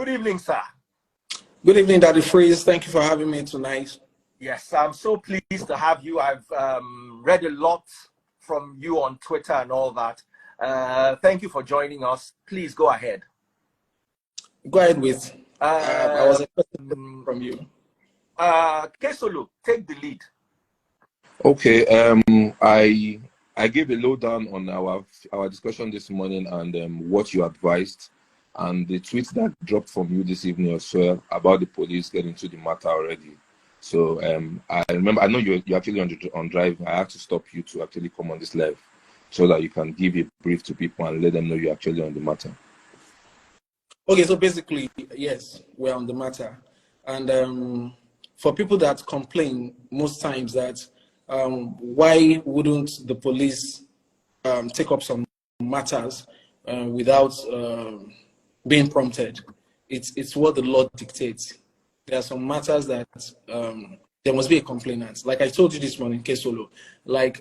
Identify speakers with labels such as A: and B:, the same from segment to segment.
A: Good evening, sir.
B: Good evening, DaddyFreeze. Thank you for having me tonight.
A: Yes, I'm so pleased to have you. I've read a lot from you on Twitter and all that. Thank you for joining us. Please go ahead.
B: Go ahead with. I was expecting from you.
A: Kesolo, take the lead.
C: Okay. I gave a lowdown on our discussion this morning and what you advised, and the tweet that dropped from you this evening as well about the police getting into the matter already. So I remember, I know you're actually on drive. I had to stop you to actually come on this live so that you can give a brief to people and let them know you're actually on the matter.
B: Okay, so basically, yes, we're on the matter. And for people that complain most times that why wouldn't the police take up some matters without being prompted? It's what the law dictates. There are some matters that there must be a complainant. Like I told you this morning, Kesolo. Like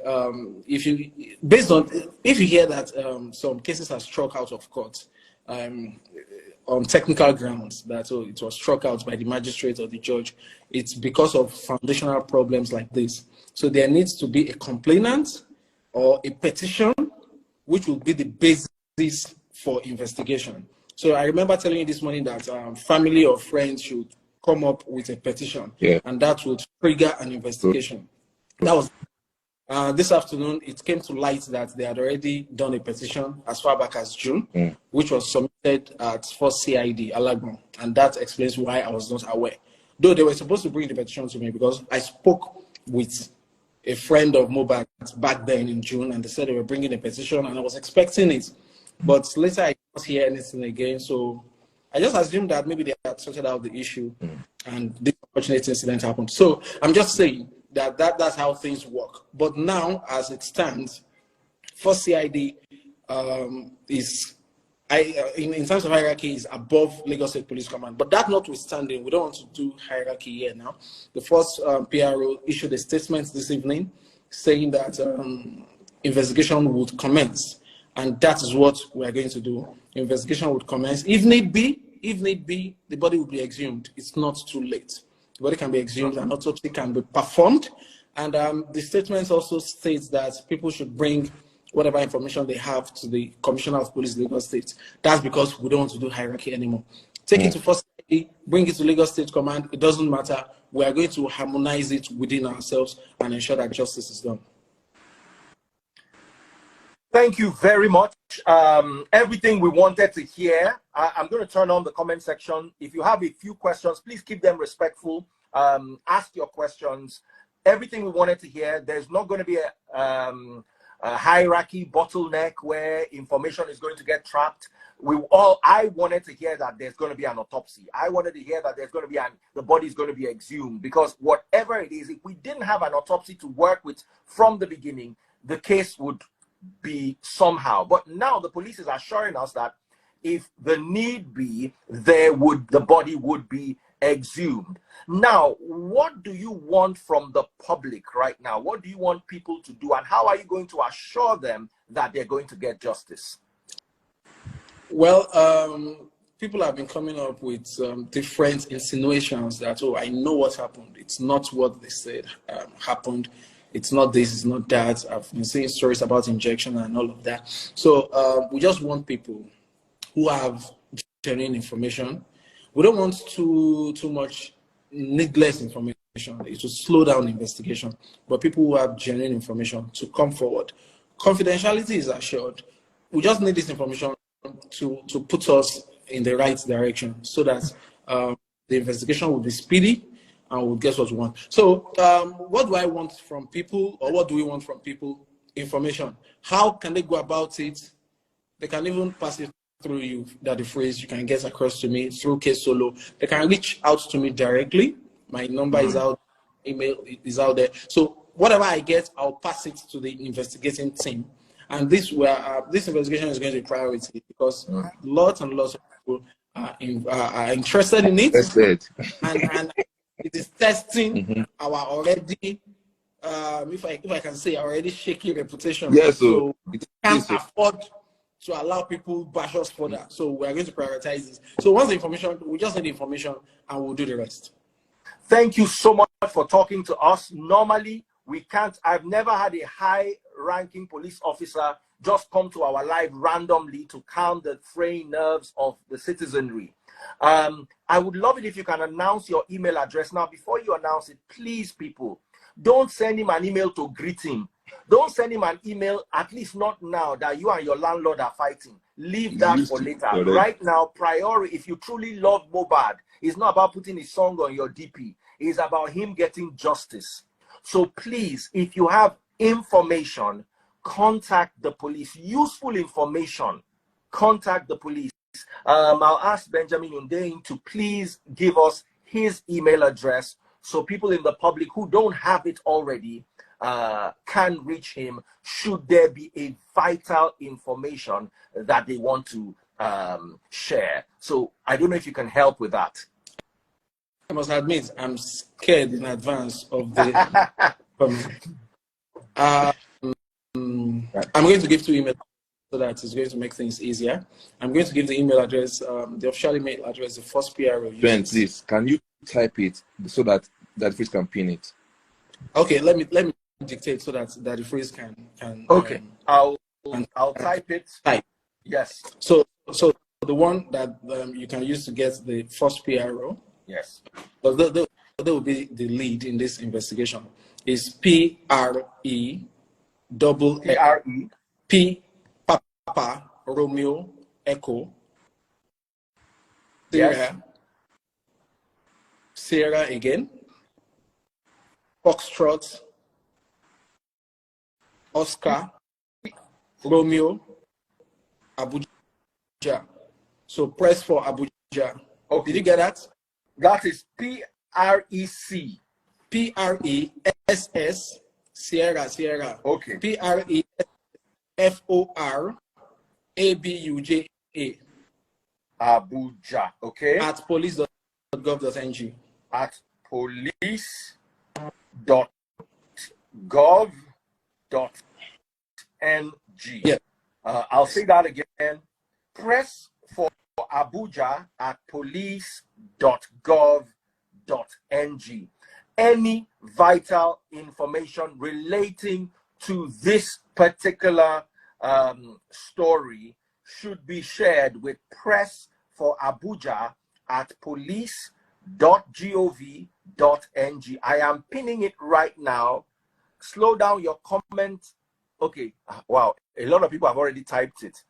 B: if you hear that some cases are struck out of court on technical grounds, that it was struck out by the magistrate or the judge, it's because of foundational problems like this. So there needs to be a complainant or a petition, which will be the basis for investigation. So I remember telling you this morning that family or friends should come up with a petition, and that would trigger an investigation. That was this afternoon. It came to light that they had already done a petition as far back as June, which was submitted at CID Alagbon, and that explains why I was not aware. Though they were supposed to bring the petition to me because I spoke with a friend of MohBad back then in June, and they said they were bringing a petition, and I was expecting it, but later I didn't hear anything again. So I just assumed that maybe they had sorted out the issue, and this unfortunate incident happened. So I'm just saying that that's how things work. But now, as it stands, CID is, in terms of hierarchy, is above Lagos State Police Command. But that notwithstanding, we don't want to do hierarchy here now. The first PRO issued a statement this evening saying that investigation would commence. And that is what we are going to do. Investigation would commence. If need be, the body will be exhumed. It's not too late. The body can be exhumed and autopsy can be performed. And the statement also states that people should bring whatever information they have to the Commissioner of Police Lagos State. That's because we don't want to do hierarchy anymore. Take it to first, bring it to Lagos State Command. It doesn't matter. We are going to harmonize it within ourselves and ensure that justice is done.
A: Thank you very much. Everything we wanted to hear. I'm going to turn on the comment section. If you have a few questions, please keep them respectful. Ask your questions. Everything we wanted to hear. There's not going to be a hierarchy bottleneck where information is going to get trapped. I wanted to hear that there's going to be an autopsy. I wanted to hear that there's going to be the body is going to be exhumed, because whatever it is, if we didn't have an autopsy to work with from the beginning, the case would be somehow. But now the police is assuring us that if the need be, the body would be exhumed. Now, what do you want from the public right now? What do you want people to do, and how are you going to assure them that they're going to get justice?
B: Well, people have been coming up with different insinuations that, oh, I know what happened. It's not what they said happened. It's not this, it's not that. I've been seeing stories about injection and all of that. So we just want people who have genuine information. We don't want too much needless information. It will slow down investigation. But people who have genuine information to come forward. Confidentiality is assured. We just need this information to put us in the right direction so that the investigation will be speedy and we'll get what we want. So what do I want from people, or what do we want from people? Information. How can they go about it? They can even pass it through you, DaddyFreeze. You can get across to me through Kesolo. They can reach out to me directly. My number is out, email is out there. So whatever I get, I'll pass it to the investigating team. And this investigation is going to be a priority because lots and lots of people are interested in it. And it is testing our already, if I can say, already shaky reputation.
C: Yes,
B: so we can't afford to allow people bash us further. So we are going to prioritize this. So once the information, we just need the information and we'll do the rest.
A: Thank you so much for talking to us. Normally, we can't, I've never had a high-ranking police officer just come to our live randomly to calm the fraying nerves of the citizenry. I would love it if you can announce your email address. Now, before you announce it, please, people, don't send him an email to greet him. Don't send him an email, at least not now, that you and your landlord are fighting. Leave that for later. Right now, priority, if you truly love MohBad, it's not about putting his song on your DP. It's about him getting justice. So please, if you have information, contact the police. Useful information, contact the police. I'll ask Benjamin Hundeyin to please give us his email address so people in the public who don't have it already can reach him should there be a vital information that they want to share. So I don't know if you can help with that.
B: I must admit, I'm scared in advance of the I'm going to give 2 emails so that it's going to make things easier. I'm going to give the email address, the official email address, the first PRO.
C: Ben, please, can you type it so that DaddyFreeze can pin it?
B: Okay, let me dictate so that DaddyFreeze can.
A: Okay, I'll type it.
B: Type.
A: Yes.
B: So the one that you can use to get the first PRO.
A: Yes.
B: But that will be the lead in this investigation. Is PRE P Papa Romeo Echo Sierra, yes. Sierra again, Foxtrot Oscar Romeo Abuja. So press for Abuja.
A: Okay.
B: Did you get that?
A: That is PREC.
B: PRESS Sierra.
A: Okay.
B: PREFORABUJA.
A: Abuja. Okay.
B: At police.gov.ng.
A: At police.gov.ng.
B: Yeah.
A: I'll say that again. Press for Abuja at police.gov.ng. Any vital information relating to this particular story should be shared with press for Abuja at police.gov.ng. I am pinning it right now. Slow down your comment. Okay, wow, a lot of people have already typed it.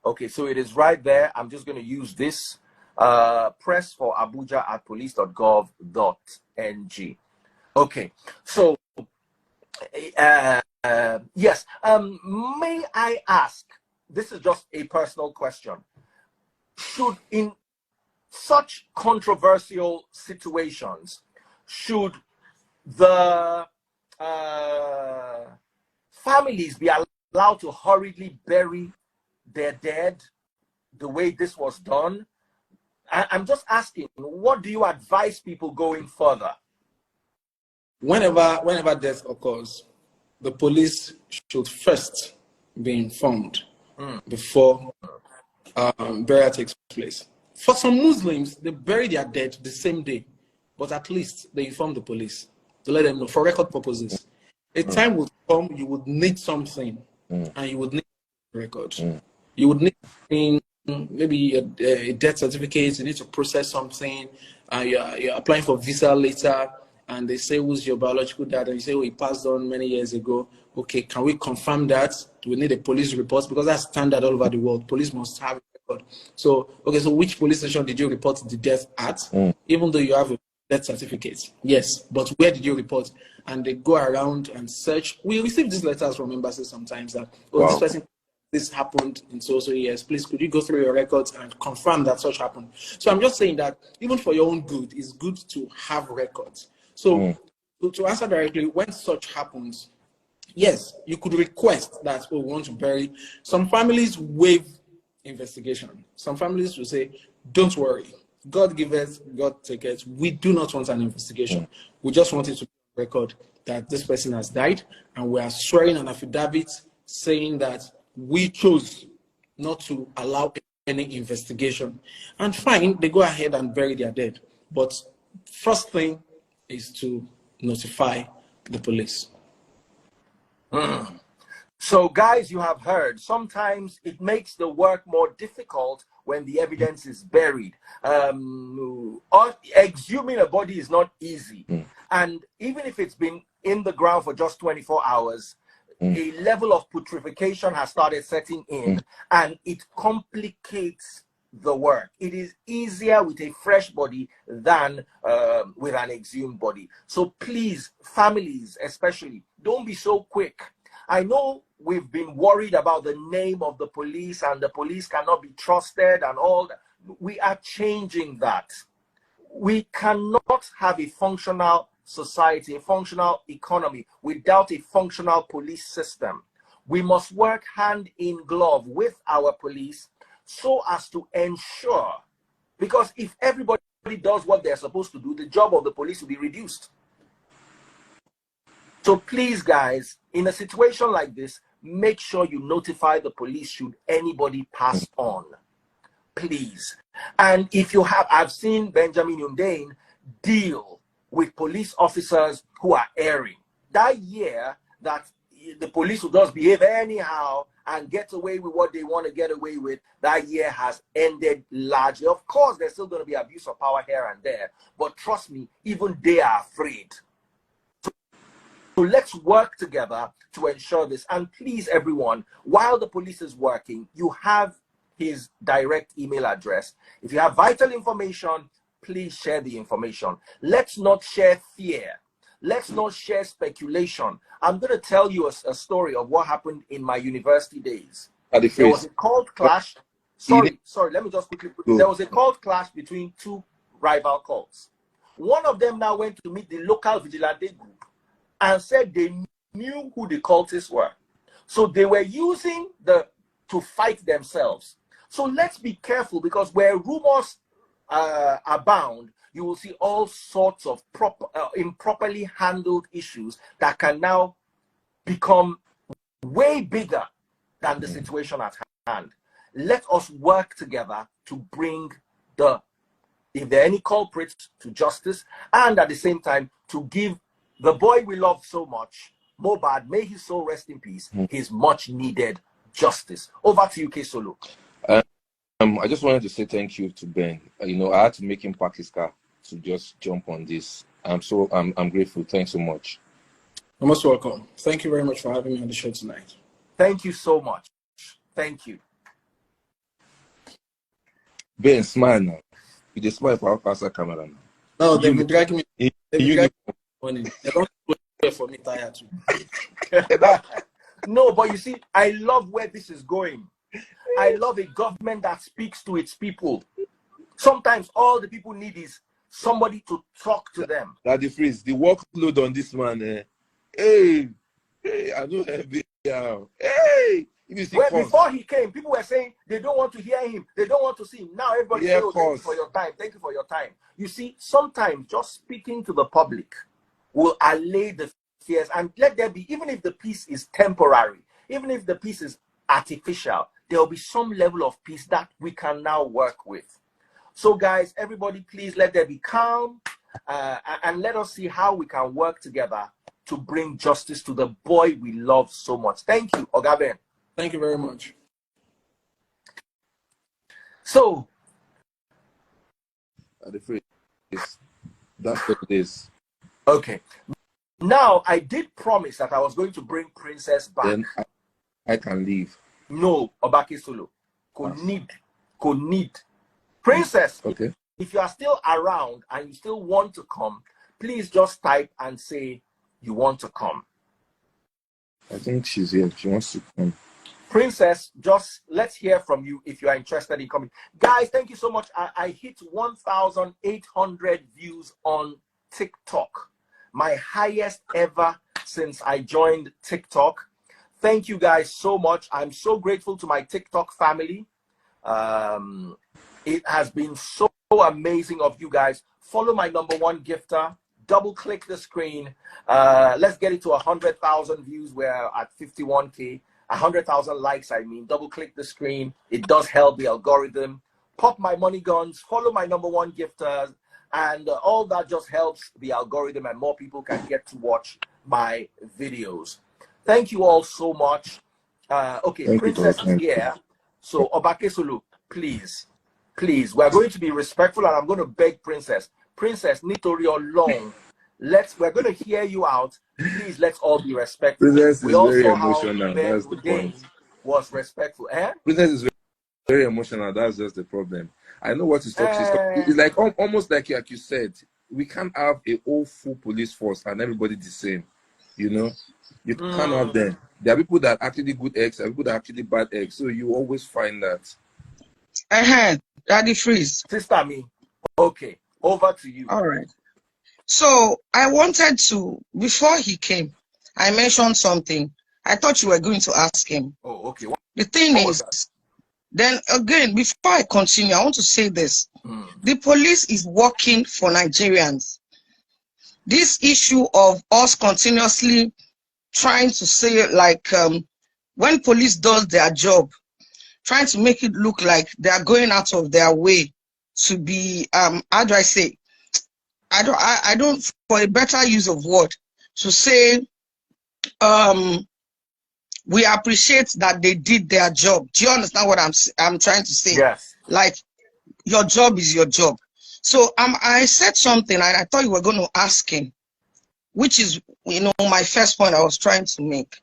A: Okay, so it is right there. I'm just going to use this. Press for Abuja at police.gov.ng. Okay, so yes, may I ask, this is just a personal question, should in such controversial situations, should the families be allowed to hurriedly bury their dead the way this was done? I'm just asking, what do you advise people going further?
B: Whenever death occurs, the police should first be informed before burial takes place. For some Muslims, they bury their dead the same day, but at least they inform the police to let them know for record purposes. A time will come, you would need something, and you would need records. You would need maybe a death certificate. You need to process something. You're applying for visa later, and they say, who's your biological dad? And you say, oh, he passed on many years ago. Okay, can we confirm that? Do we need a police report? Because that's standard all over the world. Police must have a record. So, okay, so which police station did you report the death at? Even though you have a death certificate. Yes, but where did you report? And they go around and search. We receive these letters from embassies sometimes that, oh, this person, this happened in so years. Please, could you go through your records and confirm that such happened? So I'm just saying that even for your own good, it's good to have records. So to answer directly, when such happens, yes, you could request that, oh, we want to bury. Some families waive investigation. Some families will say, don't worry. God giveth, God taketh. We do not want an investigation. We just want it to be on record that this person has died, and we are swearing an affidavit saying that we chose not to allow any investigation. And fine, they go ahead and bury their dead. But first thing is to notify the police.
A: So guys, you have heard, sometimes it makes the work more difficult when the evidence is buried. Exhuming a body is not easy. And even if it's been in the ground for just 24 hours, a level of putrefaction has started setting in, and it complicates the work. It is easier with a fresh body than with an exhumed body. So please, families especially, don't be so quick. I know we've been worried about the name of the police and the police cannot be trusted and all that. We are changing that. We cannot have a functional society, a functional economy without a functional police system. We must work hand in glove with our police so as to ensure, because if everybody does what they're supposed to do, the job of the police will be reduced. So please, guys, in a situation like this, make sure you notify the police should anybody pass on. Please. And if you have, I've seen Benjamin Hundeyin deal with police officers who are erring. That year that the police will just behave anyhow and get away with what they want to get away with, that year has ended largely. Of course, there's still going to be abuse of power here and there, but trust me, even they are afraid. So let's work together to ensure this. And please, everyone, while the police is working, you have his direct email address. If you have vital information, please share the information. Let's not share fear. Let's not share speculation. I'm going to tell you a story of what happened in my university days. There was a cold clash. Sorry, let me just quickly put it. There was a cold clash between two rival cults. One of them now went to meet the local vigilante group and said they knew who the cultists were. So they were using to fight themselves. So let's be careful, because where rumors abound, you will see all sorts of improperly handled issues that can now become way bigger than the situation at hand. Let us work together to bring if there are any culprits, to justice, and at the same time to give the boy we love so much, MohBad, may his soul rest in peace, his much needed justice. Over to you, K Solo.
C: I just wanted to say thank you to Ben. I had to make him park his car to just jump on this. I'm grateful. Thanks so much.
B: You're most welcome. Thank you very much for having me on the show tonight.
A: Thank you so much. Thank you.
C: Ben, smile now. You just smile for our passer camera now.
B: No, they've been dragging me. They don't wait for me tired too.
A: No, but you see, I love where this is going. I love a government that speaks to its people. Sometimes all the people need is somebody to talk to them.
C: DaddyFreeze, the workload on this man. Hey, I don't have the. Hey,
A: before he came, people were saying they don't want to hear him. They don't want to see him. Now everybody says, thank you for your time. Thank you for your time. You see, sometimes just speaking to the public will allay the fears and let there be, even if the peace is temporary, even if the peace is artificial, there will be some level of peace that we can now work with. So guys, everybody, please let there be calm and let us see how we can work together to bring justice to the boy we love so much. Thank you, Oga Ben.
B: Thank you very much.
A: So,
C: that's what it is.
A: Okay. Now, I did promise that I was going to bring Princess back.
C: Then I can leave.
A: No, Obake Solo. Could need. Princess,
C: okay.
A: If you are still around and you still want to come, please just type and say you want to come.
C: I think she's here. She wants to come.
A: Princess, just let's hear from you if you are interested in coming. Guys, thank you so much. I hit 1,800 views on TikTok. My highest ever since I joined TikTok. Thank you guys so much. I'm so grateful to my TikTok family. It has been so amazing of you guys. Follow my #1 gifter. Double click the screen. Let's get it to 100,000 views. We're at 51K. 100,000 likes. I mean, double click the screen. It does help the algorithm. Pop my money guns, follow my #1 gifters, and all that just helps the algorithm, and more people can get to watch my videos. Thank you all so much. Okay,
C: Thank
A: Princess is here. So Obakesulu, please, we're going to be respectful, and I'm going to beg Princess, Nitori Long, we're going to hear you out. Please, let's all be respectful.
C: Princess
A: we
C: is
A: all
C: very
A: saw
C: emotional.
A: How
C: That's the point.
A: Was respectful.
C: Princess is very emotional. That's just the problem. I know what is talking. It's like almost like you said. We can't have a whole full police force and everybody the same. You know, you can't have them. There are people that are actually good eggs, there are people that are actually bad eggs. So you always find that.
D: DaddyFreeze.
A: Sister me. Okay, over to you.
D: All right. So I wanted to, before he came, I mentioned something. I thought you were going to ask him.
A: Oh, okay.
D: The thing is, then again, before I continue, I want to say this. The police is working for Nigerians. This issue of us continuously trying to say, like, when police does their job, trying to make it look like they are going out of their way to be, how do I say, I don't, for a better use of word, to say, we appreciate that they did their job. Do you understand what I'm trying to say?
A: Yes.
D: Like, your job is your job. So I said something, and I thought you were going to ask him, which is, you know, my first point I was trying to make.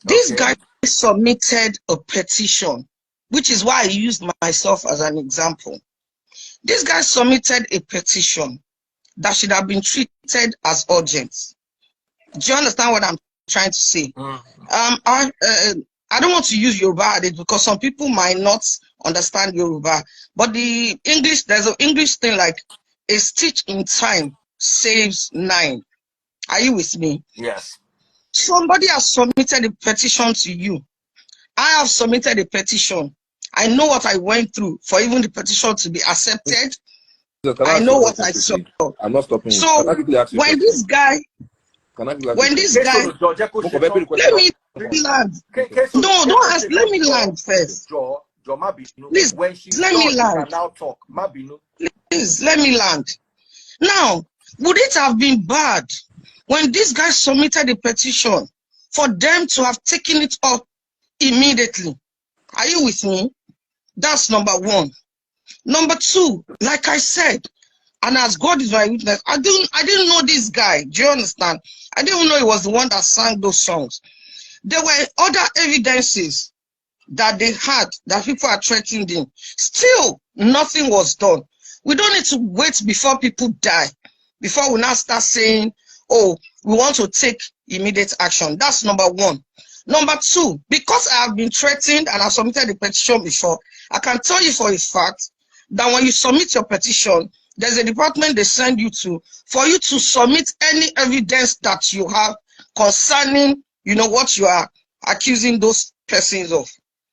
D: This guy submitted a petition, which is why I used myself as an example. This guy submitted a petition that should have been treated as urgent. Do you understand what I'm trying to say? I don't want to use Yoruba adage because some people might not understand Yoruba, but the English, there's an English thing like a stitch in time saves 9. Are you with me?
A: Yes.
D: Somebody has submitted a petition to you. I have submitted a petition. I know what I went through for even the petition to be accepted. I know what I saw.
C: I'm not stopping you.
D: So when this guy, let me land. No, don't ask. Let me land first. Please, let me land. Please, let me land. Now, would it have been bad when this guy submitted a petition for them to have taken it up immediately? Are you with me? That's number one. Number two, like I said, and as God is my witness, I didn't know this guy. Do you understand? I didn't know he was the one that sang those songs. There were other evidences that they had that people are threatening him. Still, nothing was done. We don't need to wait before people die before we now start saying, oh, we want to take immediate action. That's number one. Number two, because I have been threatened and I submitted the petition before, I can tell you for a fact that when you submit your petition, there's a department they send you to for you to submit any evidence that you have concerning, you know, what you are accusing those persons of.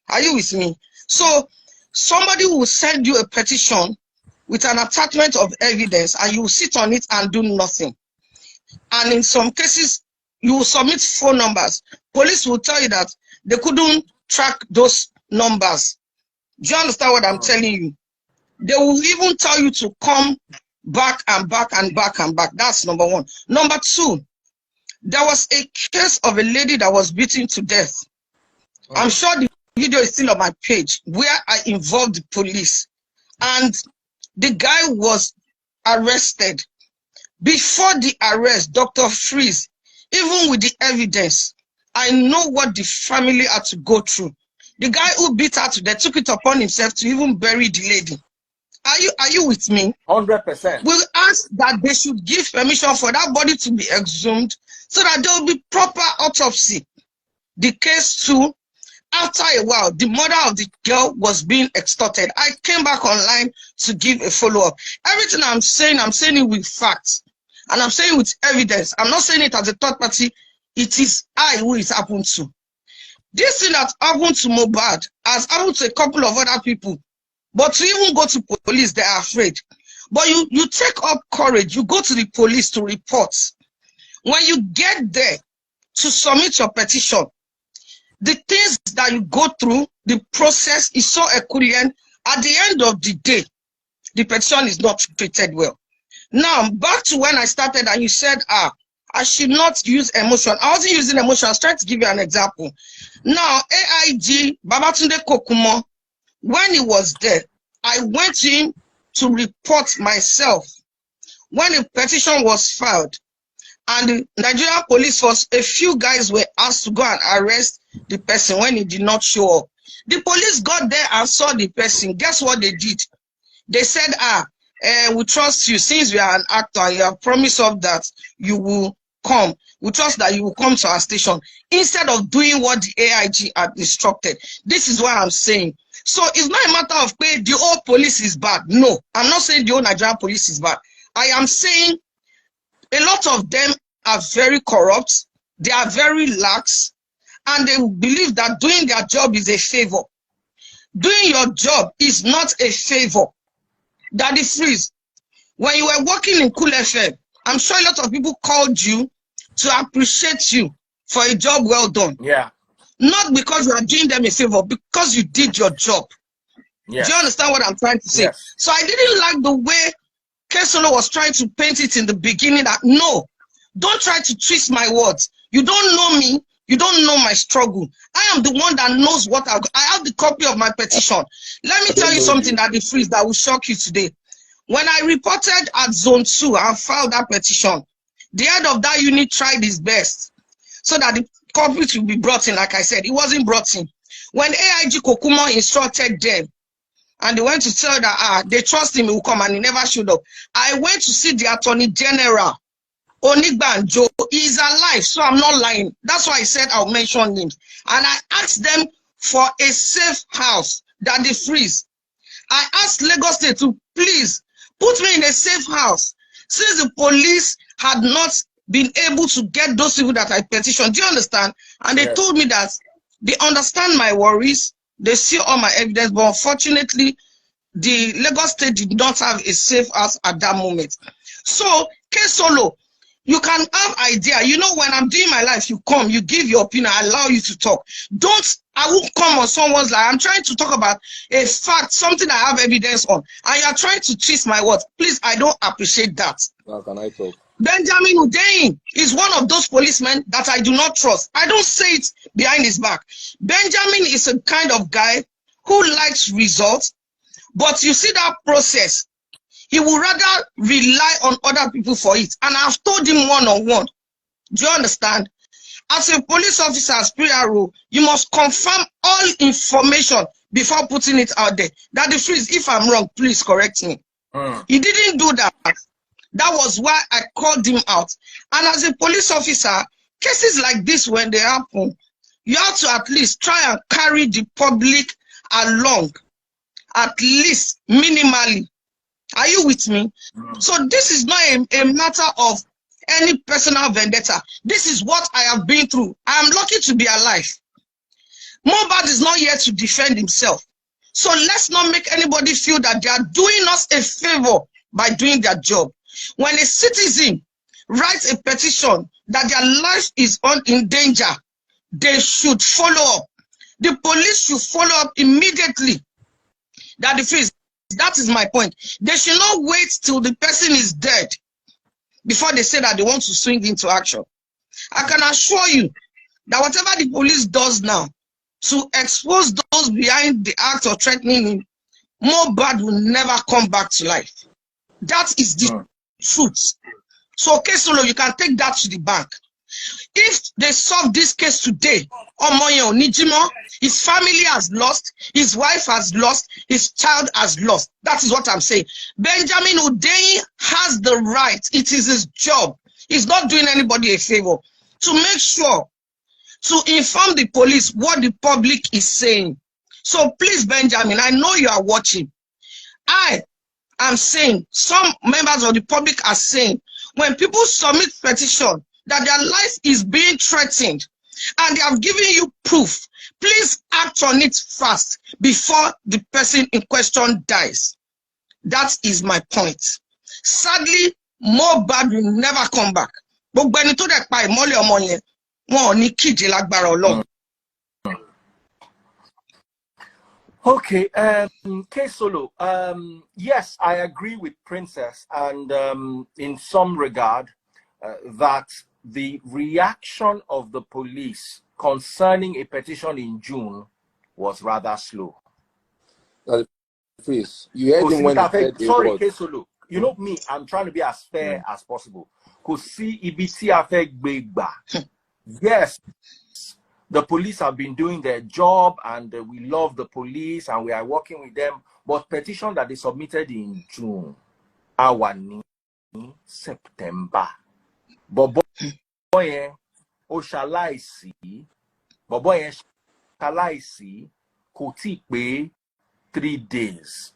D: Are you with me? So somebody will send you a petition with an attachment of evidence and you will sit on it and do nothing. And in some cases, you will submit phone numbers. Police will tell you that they couldn't track those numbers. Do you understand what I'm telling you? They will even tell you to come back and back and back and back. That's number one. Number two, there was a case of a lady that was beaten to death. I'm sure the video is still on my page where I involved the police. And the guy was arrested. Before the arrest, Dr. Freeze, even with the evidence, I know what the family had to go through. The guy who beat her to death took it upon himself to even bury the lady. Are you with me?
A: 100%.
D: We'll ask that they should give permission for that body to be exhumed so that there will be proper autopsy. The case too, after a while, the mother of the girl was being extorted. I came back online to give a follow-up. Everything I'm saying it with facts. And I'm saying with evidence. I'm not saying it as a third party. It is I who it happened to. This thing that happened to MohBad has happened to a couple of other people. But to even go to police, they are afraid. But you take up courage. You go to the police to report. When you get there to submit your petition, the things that you go through, the process is so equivalent. At the end of the day, the petition is not treated well. Now, back to when I started and you said, I should not use emotion. I wasn't using emotion. I was trying to give you an example. Now, AIG, Babatunde Kokumo, when he was there, I went in to report myself. When the petition was filed, and the Nigerian police force, a few guys were asked to go and arrest the person when he did not show up. The police got there and saw the person. Guess what they did? They said, we trust you. Since you are an actor and you have promised us that you will come, we trust that you will come to our station, instead of doing what the AIG had instructed. This is what I'm saying. So it's not a matter of the whole police is bad. No, I'm not saying the whole Nigerian police is bad. I am saying a lot of them are very corrupt, they are very lax, and they believe that doing their job is a favor. Doing your job is not a favor. DaddyFreeze, when you were working in Cool FM, I'm sure a lot of people called you to appreciate you for a job well done.
A: Yeah.
D: Not because you are doing them a favor, because you did your job. Yes. Do you understand what I'm trying to say? Yes. So I didn't like the way Kesolo was trying to paint it in the beginning that, no, don't try to twist my words. You don't know me. You don't know my struggle. I am the one that knows what I have the copy of my petition. Let me tell you something, DaddyFreeze, that will shock you today. When I reported at Zone 2 and filed that petition, the head of that unit tried his best so that the culprit will be brought in. Like I said, it wasn't brought in. When AIG Kokumo instructed them, and they went to tell that they trust him, he will come, and he never showed up. I went to see the Attorney General, Onigbanjo. He is alive, so I'm not lying. That's why I said I'll mention him. And I asked them for a safe house, DaddyFreeze. I asked Lagos State to please put me in a safe house, since the police had not been able to get those people that I petitioned. Do you understand? And they told me that they understand my worries, they see all my evidence, but unfortunately, the Lagos State did not have a safe house at that moment. So, Kesolo, you can have idea. You know, when I'm doing my life, you come, you give your opinion, I allow you to talk. I won't come on someone's life. I'm trying to talk about a fact, something I have evidence on, and you're trying to twist my words. Please, I don't appreciate that.
C: How can I talk?
D: Benjamin Hundeyin is one of those policemen that I do not trust. I don't say it behind his back. Benjamin is a kind of guy who likes results, but you see that process, he would rather rely on other people for it. And I've told him one-on-one. Do you understand? As a police officer, as PPRO, you must confirm all information before putting it out there. DaddyFreeze, if I'm wrong, please correct me. He didn't do that. That was why I called him out. And as a police officer, cases like this, when they happen, you have to at least try and carry the public along, at least minimally. Are you with me? So this is not a matter of any personal vendetta. This is what I have been through. I am lucky to be alive. MohBad is not here to defend himself. So let's not make anybody feel that they are doing us a favor by doing their job. When a citizen writes a petition that their life is in danger, they should follow up. The police should follow up immediately. DaddyFreeze, that is my point. They should not wait till the person is dead before they say that they want to swing into action. I can assure you that whatever the police does now to expose those behind the act of threatening him, MohBad will never come back to life. That is the truth. So, Kesolo, you can take that to the bank. If they solve this case today, Omoyo Nijimo, his family has lost, his wife has lost, his child has lost. That is what I'm saying. Benjamin Hundeyin has the right. It is his job. He's not doing anybody a favor to make sure to inform the police what the public is saying. So please, Benjamin, I know you are watching. I'm saying, some members of the public are saying, when people submit petition that their life is being threatened and they have given you proof, please act on it fast before the person in question dies. That is my point. Sadly, MohBad will never come back.
A: Okay, K-Solo, yes, I agree with Princess, and in some regard, that the reaction of the police concerning a petition in June was rather slow.
C: Please, you heard him when he said
A: sorry, K-Solo, you know me, I'm trying to be as fair as possible. Yes, the police have been doing their job, and we love the police, and we are working with them. But petition that they submitted in June, our September. But boy, shall I see? But boy, shall I see? Koti pay 3 days.